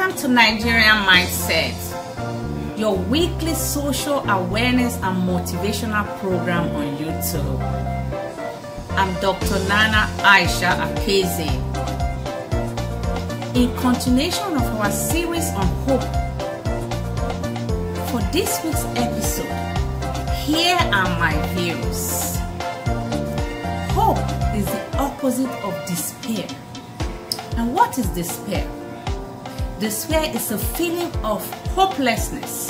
Welcome to Nigerian Mindset, your weekly social awareness and motivational program on YouTube. I'm Dr. Nana Aisha Akeze. In continuation of our series on hope, for this week's episode, here are my views. Hope is the opposite of despair. And what is despair? Despair is a feeling of hopelessness.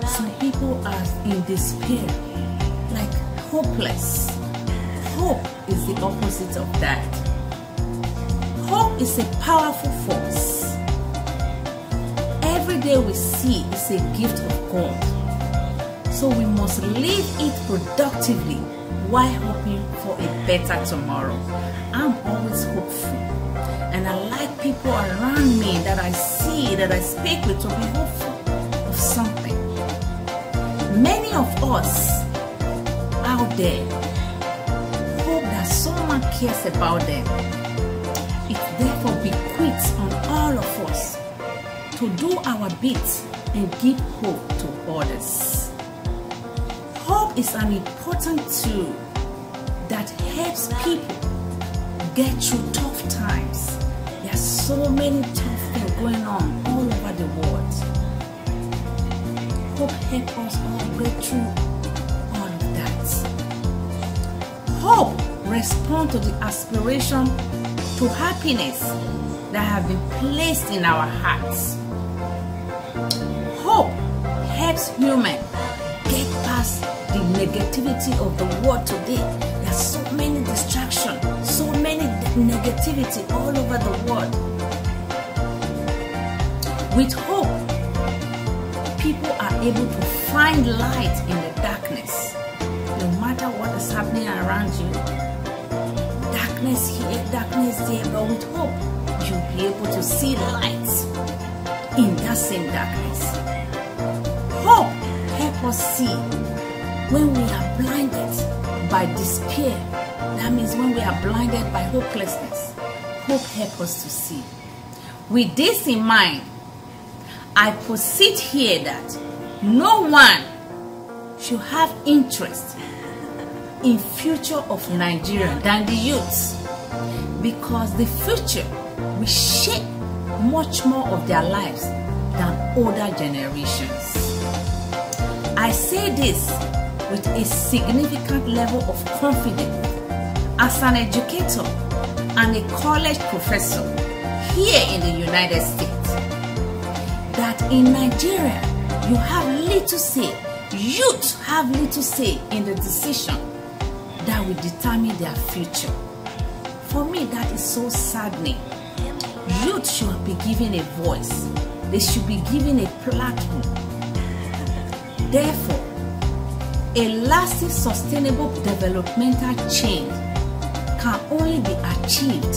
Some people are in despair, like hopeless. Hope is the opposite of that. Hope is a powerful force. Every day we see is a gift of God. So we must live it productively while hoping for a better tomorrow. I'm always hopeful. And I like people around me that I see, that I speak with, to be hopeful of something. Many of us out there hope that someone cares about them. It therefore bequeaths on all of us to do our bit and give hope to others. Hope is an important tool that helps people get through tough times. There are so many tough things going on all over the world. Hope helps us all get through all of that. Hope responds to the aspiration to happiness that have been placed in our hearts. Hope helps humans get past the negativity of the world today. There are so many distractions, so many negativity all over the world. With hope, people are able to find light in the darkness. No matter what is happening around you, darkness here, darkness there, but with hope, you'll be able to see light in that same darkness. Hope helps us see when we are blinded by despair. That means when we are blinded by hopelessness, hope helps us to see. With this in mind, I proceed here that no one should have interest in future of Nigeria than the youths, because the future will shape much more of their lives than older generations. I say this with a significant level of confidence as an educator and a college professor here in the United States, that in Nigeria you have little say, youth have little say in the decision that will determine their future. For me, that is so saddening. Youth should be given a voice. They should be given a platform. Therefore, a lasting sustainable developmental change can only be achieved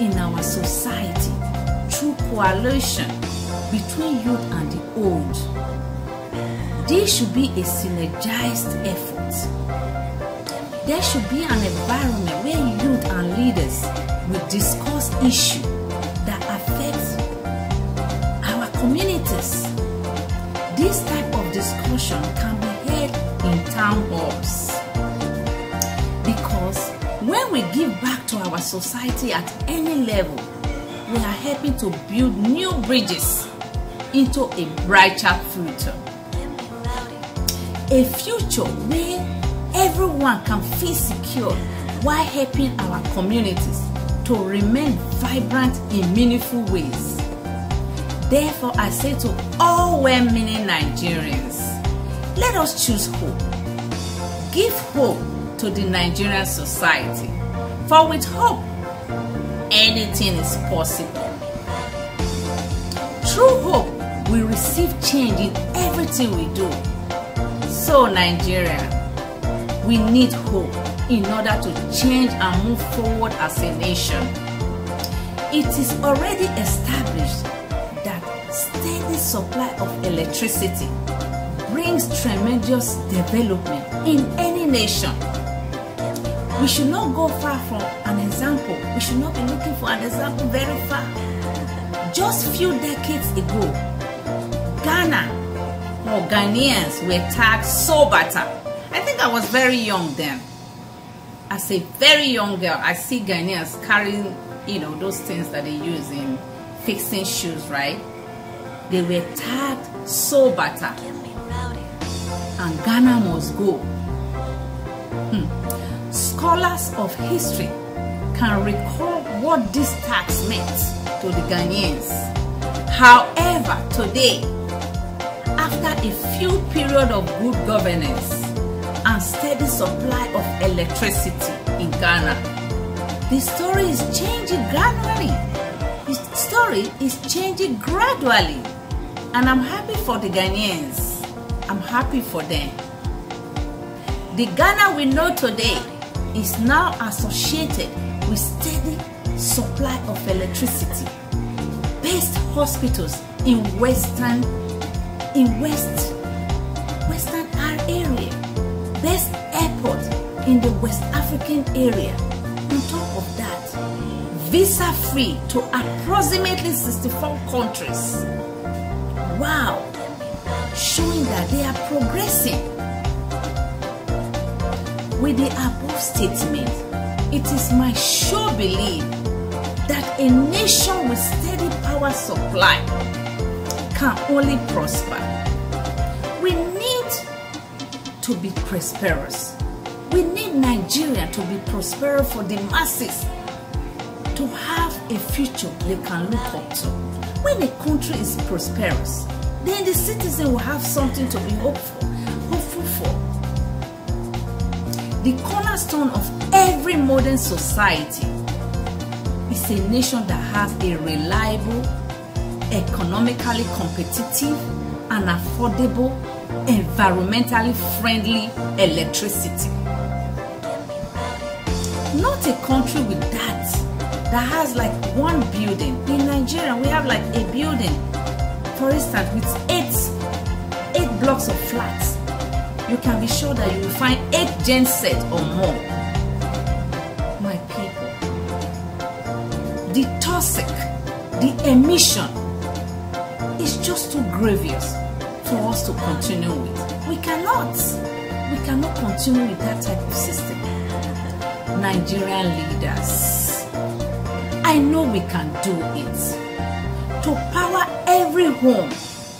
in our society through coalition between youth and the old. This should be a synergized effort. There should be an environment where youth and leaders will discuss issues that affect our communities. This type of discussion can be held in town halls, because when we give back to our society at any level, we are helping to build new bridges into a brighter future. A future where everyone can feel secure while helping our communities to remain vibrant in meaningful ways. Therefore, I say to all well-meaning Nigerians, let us choose hope. Give hope to the Nigerian society. For with hope, anything is possible. Through hope, we receive change in everything we do. So Nigeria, we need hope in order to change and move forward as a nation. It is already established that steady supply of electricity brings tremendous development in any nation. We should not go far from an example. We should not be looking for an example very far. Just few decades ago, Ghana or Ghanaians were tagged Sobata. I think I was very young then. As a very young girl, I see Ghanaians carrying, those things that they use in fixing shoes, right? They were tagged Sobata. And Ghana must go. Scholars of history can recall what this tax meant to the Ghanaians. However, today, after a few periods of good governance and steady supply of electricity in Ghana, the story is changing gradually. The story is changing gradually. And I'm happy for the Ghanaians. I'm happy for them. The Ghana we know today is now associated with steady supply of electricity, best hospitals in western area, best airport in the West African area. On top of that, visa free to approximately 64 countries. Wow, showing that they are progressing. With the above statement, it is my sure belief that a nation with steady power supply can only prosper. We need to be prosperous. We need Nigeria to be prosperous for the masses, to have a future they can look up to. When a country is prosperous, then the citizen will have something to be hopeful for. The cornerstone of every modern society is a nation that has a reliable, economically competitive, and affordable, environmentally friendly electricity. Not a country with that has like one building. In Nigeria, we have like a building, for instance, with eight blocks of flats. You can be sure that you will find 8 gensets or more. My people, the toxic, the emission is just too grievous for us to continue with. We cannot continue with that type of system. Nigerian leaders, I know we can do it. To power every home,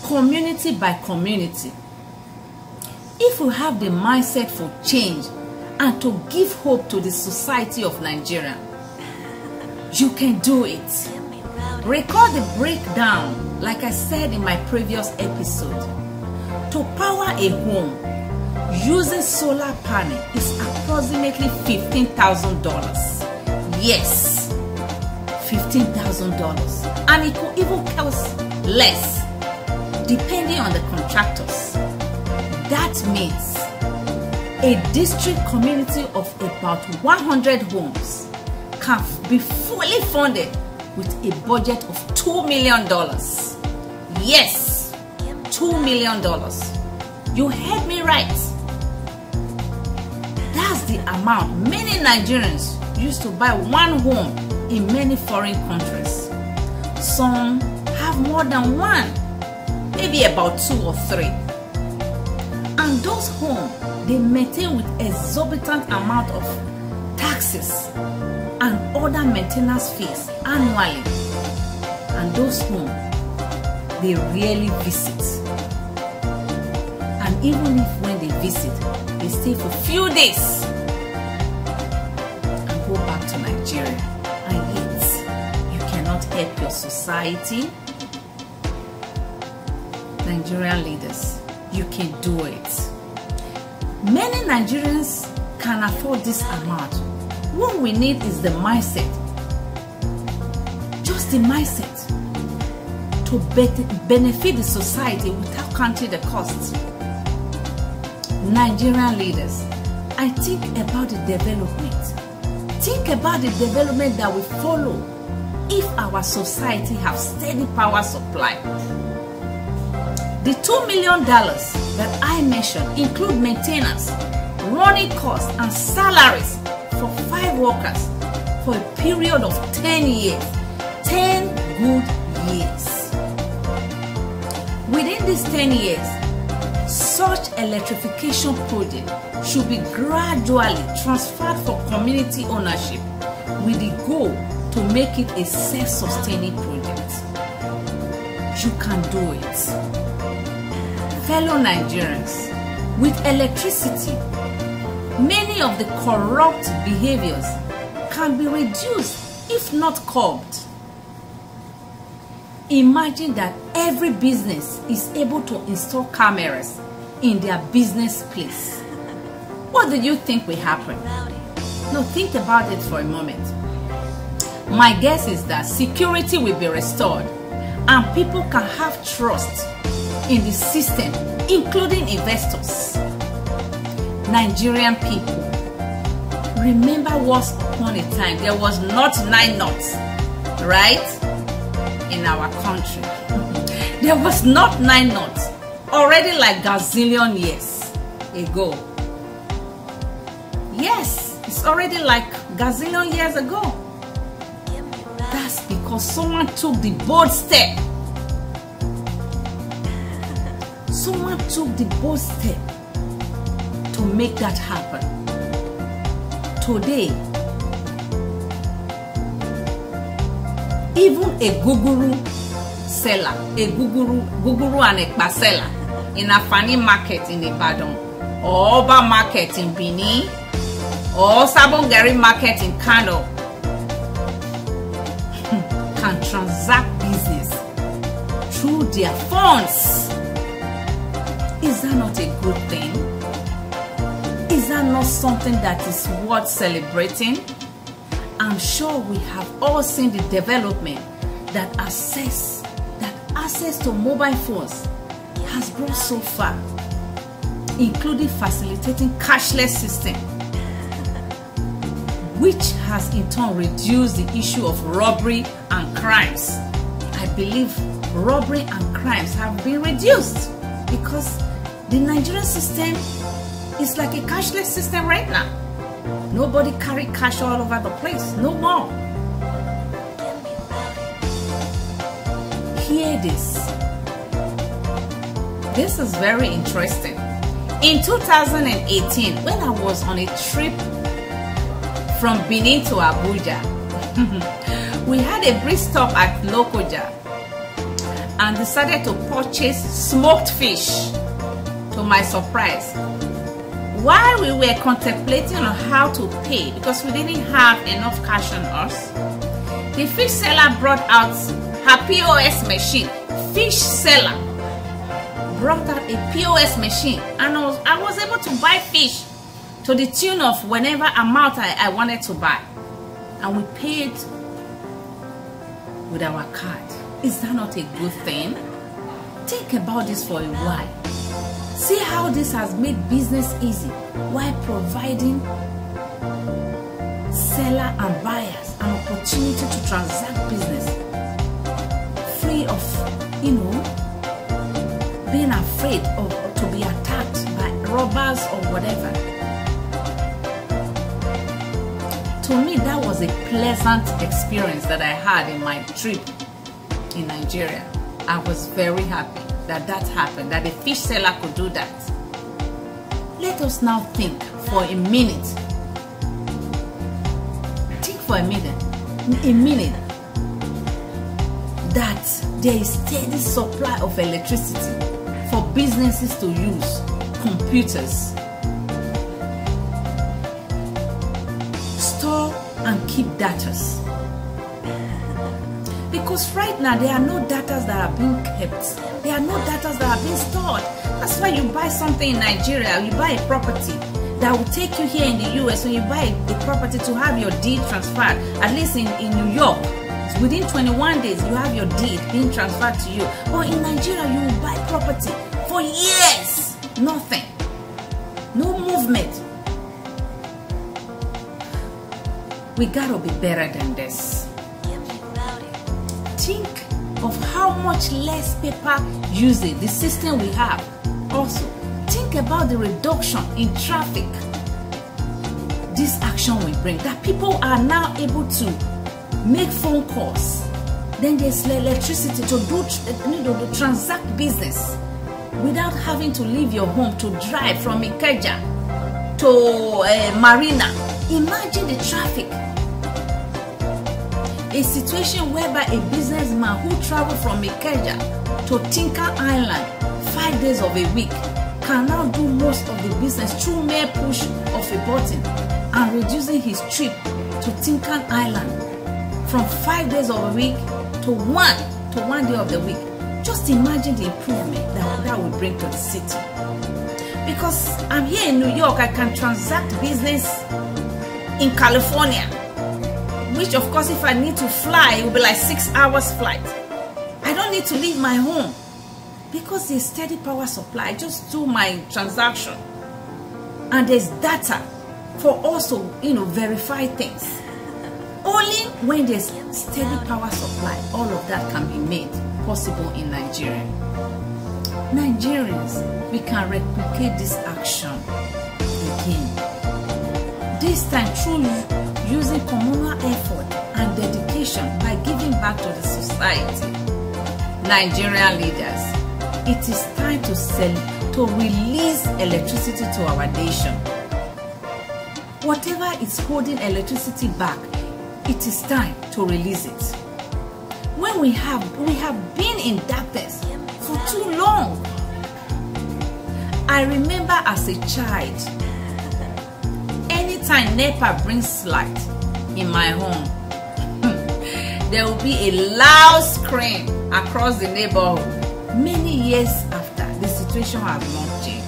community by community. If we have the mindset for change and to give hope to the society of Nigeria, you can do it. Record the breakdown, like I said in my previous episode. To power a home using solar panel is approximately $15,000. Yes, $15,000. And it could even cost less, depending on the contractors. That means a district community of about 100 homes can be fully funded with a budget of $2 million. Yes, $2 million. You heard me right. That's the amount many Nigerians used to buy one home in many foreign countries. Some have more than one, maybe about 2 or 3. And those homes, they maintain with exorbitant amount of taxes and other maintenance fees annually. And those homes, they rarely visit. And even if when they visit, they stay for a few days and go back to Nigeria. And yet, you cannot help your society. Nigerian leaders, you can do it. Many Nigerians can afford this amount. What we need is the mindset. Just the mindset to benefit the society without counting the costs. Nigerian leaders, I think about the development. Think about the development that will follow if our society has steady power supply. The $2 million that I mentioned include maintenance, running costs, and salaries for 5 workers for a period of 10 years. 10 good years. Within these 10 years, such electrification project should be gradually transferred for community ownership with the goal to make it a self-sustaining project. You can do it. Fellow Nigerians, with electricity, many of the corrupt behaviors can be reduced, if not curbed. Imagine that every business is able to install cameras in their business place. What do you think will happen? Now think about it for a moment. My guess is that security will be restored and people can have trust in the system, including investors. Nigerian people, remember once upon a time there was not 9 knots, right? In our country. There was not 9 knots already like gazillion years ago. Yes, it's already like gazillion years ago. That's because someone took the bold step. Someone took the bold step to make that happen. Today, even a guguru seller, a guguru and a seller in a Afani market in Ibadan, or Oba market in Benin, or Sabongari market in Kano, can transact business through their phones. Is that not a good thing? Is that not something that is worth celebrating? I'm sure we have all seen the development that access to mobile phones has brought so far, including facilitating cashless system, which has in turn reduced the issue of robbery and crimes. I believe robbery and crimes have been reduced because the Nigerian system is like a cashless system right now. Nobody carry cash all over the place, no more. Hear this. This is very interesting. In 2018, when I was on a trip from Benin to Abuja, we had a brief stop at Lokoja and decided to purchase smoked fish. To my surprise, while we were contemplating on how to pay because we didn't have enough cash on us, the fish seller brought out her POS machine. Fish seller brought out a POS machine and I was able to buy fish to the tune of whenever amount I wanted to buy, and we paid with our card. Is that not a good thing? Think about this for a while. See how this has made business easy while providing seller and buyers an opportunity to transact business free of, being afraid of to be attacked by robbers or whatever. To me, that was a pleasant experience that I had in my trip in Nigeria. I was very happy that happened, that the fish seller could do that. Let us now think for a minute. Think for a minute that there is steady supply of electricity for businesses to use computers, store and keep data. Because right now there are no data that are being kept. There are no data that are being stored. That's why you buy something in Nigeria, you buy a property that will take you here in the US, when you buy a property to have your deed transferred, at least in New York, within 21 days you have your deed being transferred to you. But in Nigeria you will buy property for years, nothing, no movement. We gotta be better than this. Think of how much less paper usage the system we have. Also, think about the reduction in traffic this action will bring. That people are now able to make phone calls Then there's electricity to do transact business without having to leave your home to drive from Ikeja to Marina. Imagine the traffic. A situation whereby a businessman who traveled from Ikeja to Tinker Island 5 days of a week can now do most of the business through mere push of a button and reducing his trip to Tinker Island from 5 days of a week to one day of the week. Just imagine the improvement that will bring to the city. Because I'm here in New York, I can transact business in California, which of course if I need to fly, it will be like 6 hours flight. I don't need to leave my home because there's steady power supply. I just do my transaction and there's data for us to verify things. Only when there's steady power supply, all of that can be made possible in Nigeria. Nigerians, we can replicate this action again. This time through using communal effort and dedication by giving back to the society. Nigerian leaders, it is time to release electricity to our nation. Whatever is holding electricity back, it is time to release it. When we have been in darkness for too long. I remember as a child, anytime NEPA brings light in my home, there will be a loud scream across the neighborhood. Many years after, the situation has not changed.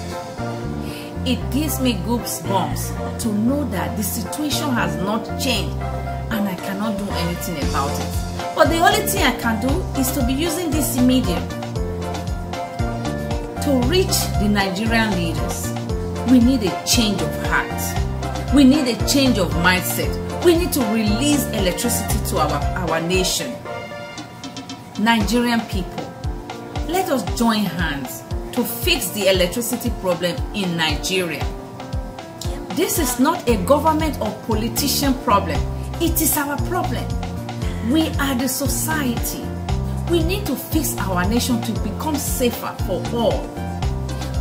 It gives me goosebumps to know that the situation has not changed and I cannot do anything about it. But the only thing I can do is to be using this medium to reach the Nigerian leaders. We need a change of heart. We need a change of mindset. We need to release electricity to our nation. Nigerian people, let us join hands to fix the electricity problem in Nigeria. This is not a government or politician problem. It is our problem. We are the society. We need to fix our nation to become safer for all.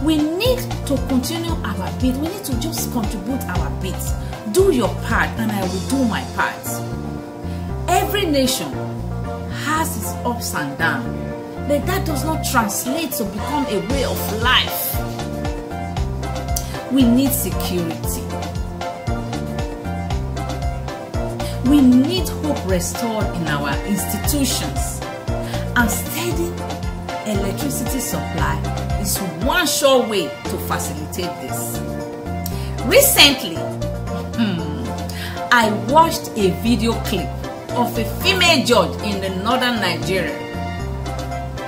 We need to continue our bit. We need to just contribute our bit. Do your part and I will do my part. Every nation has its ups and downs, but that does not translate to become a way of life. We need security. We need hope restored in our institutions, and steady electricity supply is one sure way to facilitate this. Recently, I watched a video clip of a female judge in the northern Nigeria.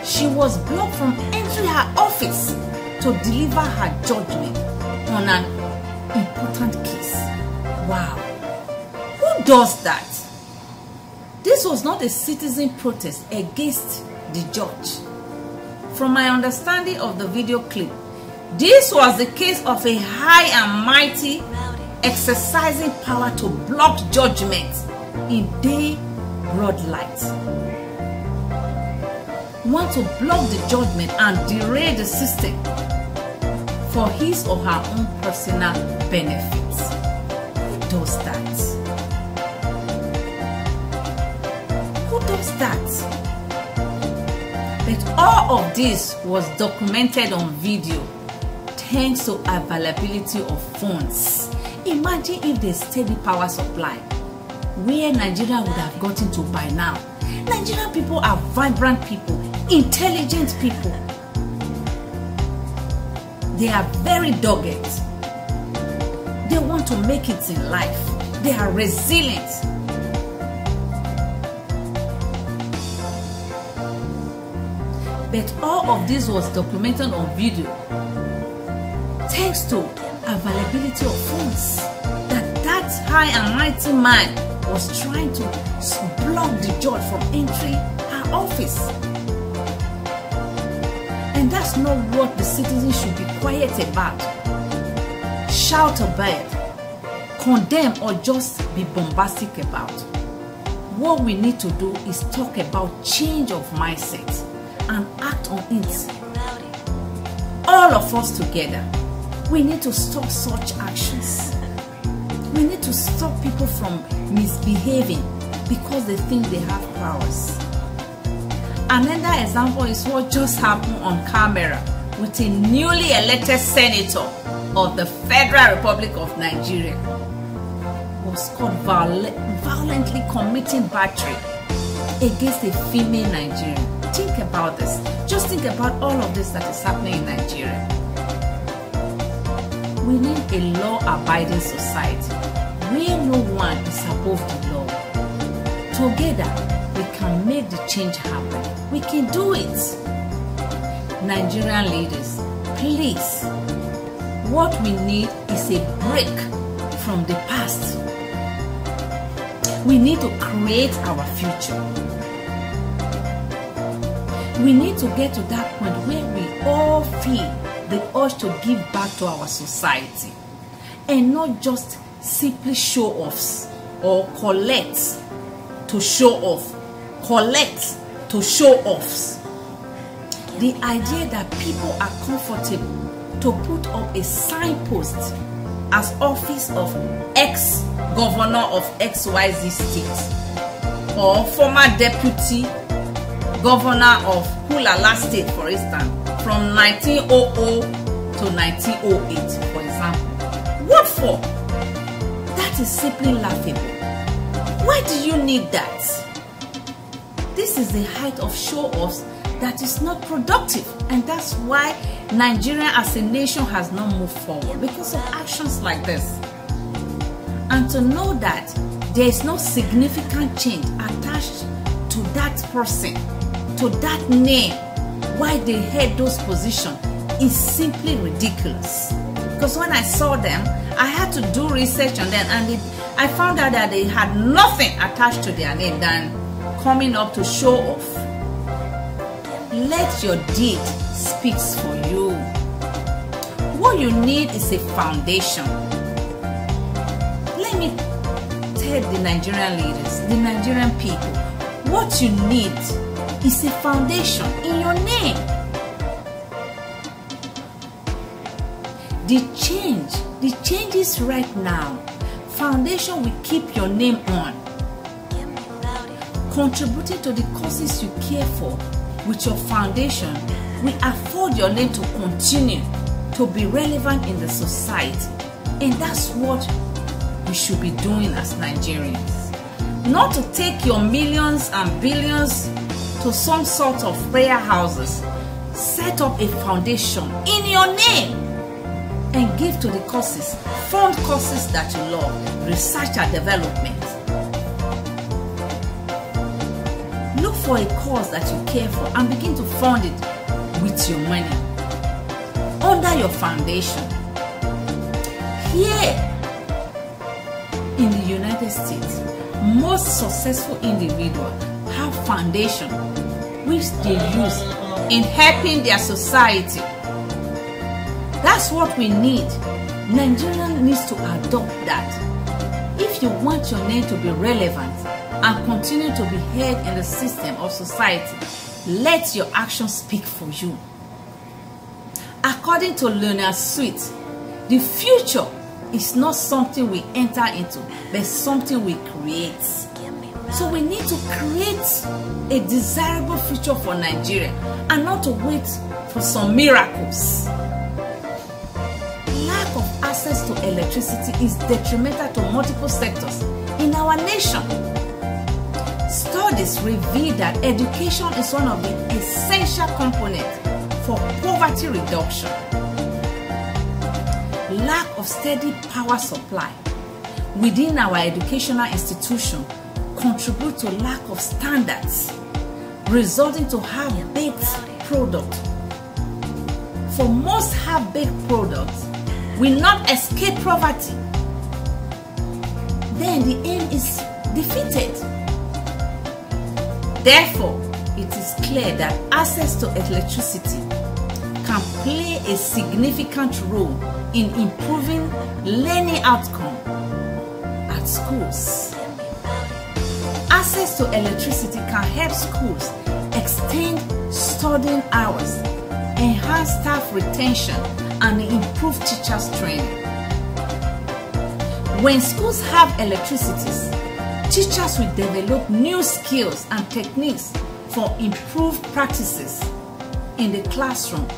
She was blocked from entering her office to deliver her judgment on an important case. Wow. Who does that? This was not a citizen protest against the judge. From my understanding of the video clip, this was the case of a high and mighty exercising power to block judgment in day broad light. Want to block the judgment and derail the system for his or her own personal benefits. Who does that? Who does that? But all of this was documented on video thanks to availability of funds. Imagine if there's steady power supply, where Nigeria would have gotten to by now. Nigerian people are vibrant people, intelligent people. They are very dogged. They want to make it in life. They are resilient. But all of this was documented on video thanks to availability of funds. That high and mighty man was trying to block the judge from entering her office. And that's not what the citizens should be quiet about. Shout about, condemn, or just be bombastic about. what we need to do is talk about change of mindset and act on it. All of us together, we need to stop such actions. We need to stop people from misbehaving because they think they have powers. Another example is what just happened on camera with a newly elected senator of the Federal Republic of Nigeria. Was caught violently committing battery against a female Nigerian. Think about this. Just think about all of this that is happening in Nigeria. We need a law-abiding society where no one is above the law. Together, we can make the change happen. We can do it. Nigerian leaders, please, what we need is a break from the past. We need to create our future. We need to get to that point where we all feel the urge to give back to our society and not just simply show offs or collect to show off, collect to show offs. The idea that people are comfortable to put up a signpost as office of ex-governor of XYZ state or former deputy governor of Hulala state, for instance, from 1900 to 1908, for example. What for? That is simply laughable. Why do you need that? This is the height of show-offs that is not productive, and that's why Nigeria as a nation has not moved forward, because of actions like this. And to know that there is no significant change attached to that person, to that name, why they held those positions is simply ridiculous. Because when I saw them, I had to do research on them, and I found out that they had nothing attached to their name than coming up to show off. Let your deed speak for you. What you need is a foundation. Let me tell the Nigerian leaders, the Nigerian people, what you need is a foundation in your name. The change is right now. Foundation will keep your name on. Contributing to the causes you care for with your foundation will afford your name to continue to be relevant in the society. And that's what we should be doing as Nigerians. Not to take your millions and billions to some sort of prayer houses. Set up a foundation in your name and give to the causes, fund causes that you love, research and development. Look for a cause that you care for and begin to fund it with your money under your foundation. Here in the United States, most successful individuals have foundation which they use in helping their society. That's what we need. Nigeria needs to adopt that. If you want your name to be relevant and continue to be heard in the system of society, let your actions speak for you. According to Leonard Sweet, the future is not something we enter into, but something we create. So we need to create a desirable future for Nigeria and not to wait for some miracles. Lack of access to electricity is detrimental to multiple sectors in our nation. Studies reveal that education is one of the essential components for poverty reduction. Lack of steady power supply within our educational institution contribute to lack of standards, resulting to half-baked products. For most half-baked products will not escape poverty, then the aim is defeated. Therefore, it is clear that access to electricity can play a significant role in improving learning outcomes at schools. access to electricity can help schools extend studying hours, enhance staff retention, and improve teachers' training. When schools have electricity, teachers will develop new skills and techniques for improved practices in the classroom,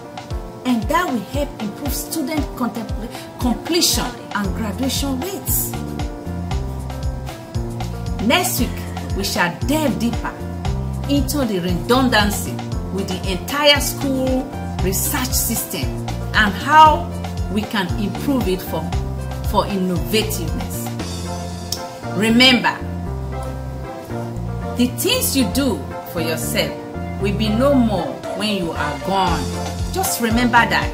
and that will help improve student completion and graduation rates. Next week, we shall delve deeper into the redundancy with the entire school research system and how we can improve it for innovativeness. Remember, the things you do for yourself will be no more when you are gone. Just remember that.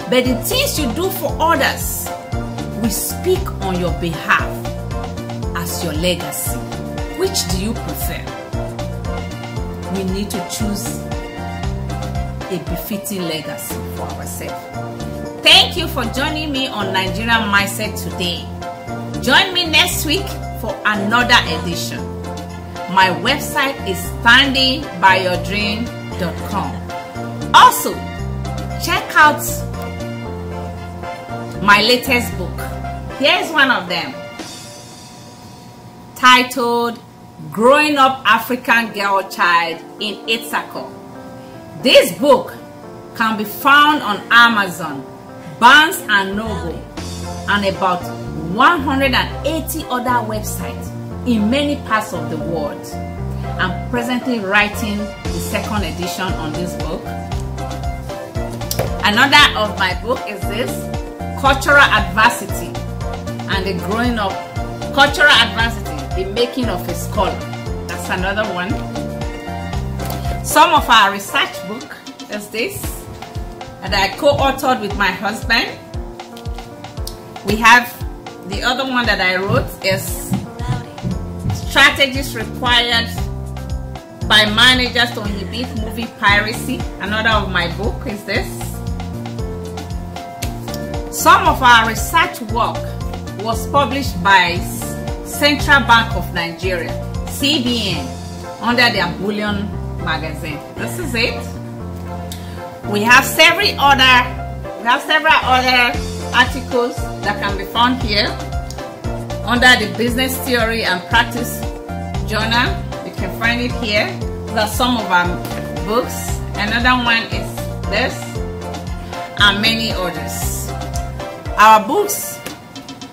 But the things you do for others will speak on your behalf as your legacy. Which do you prefer? We need to choose a befitting legacy for ourselves. Thank you for joining me on Nigerian Mindset today. Join me next week for another edition. My website is standingbyyourdream.com. Also, check out my latest book. Here's one of them, titled Growing Up African Girl Child in 8 Circle. This book can be found on Amazon, Barnes & Noble, and about 180 other websites in many parts of the world. I'm presently writing the second edition on this book. Another of my book is this, Cultural Adversity and the Growing Up. Cultural Adversity, the Making of a Scholar. That's another one. Some of our research book is this, that I co-authored with my husband. We have the other one that I wrote is Strategies Required by Managers to Inhibit Movie Piracy. Another of my book is this. Some of our research work was published by Central Bank of Nigeria, CBN, under their Bullion magazine. This is it. We have several other articles that can be found here under the Business Theory and Practice Journal. You can find it here. These are some of our books. Another one is this, and many others. Our books,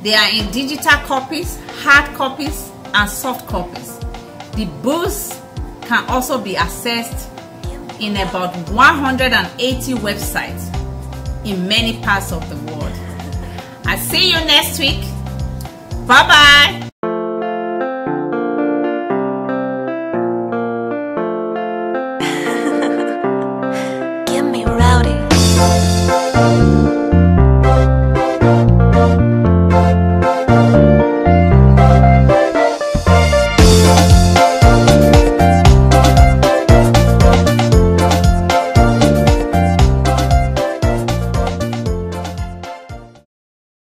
they are in digital copies, hard copies, and soft copies. The books can also be accessed in about 180 websites in many parts of the world. I'll see you next week. Bye-bye.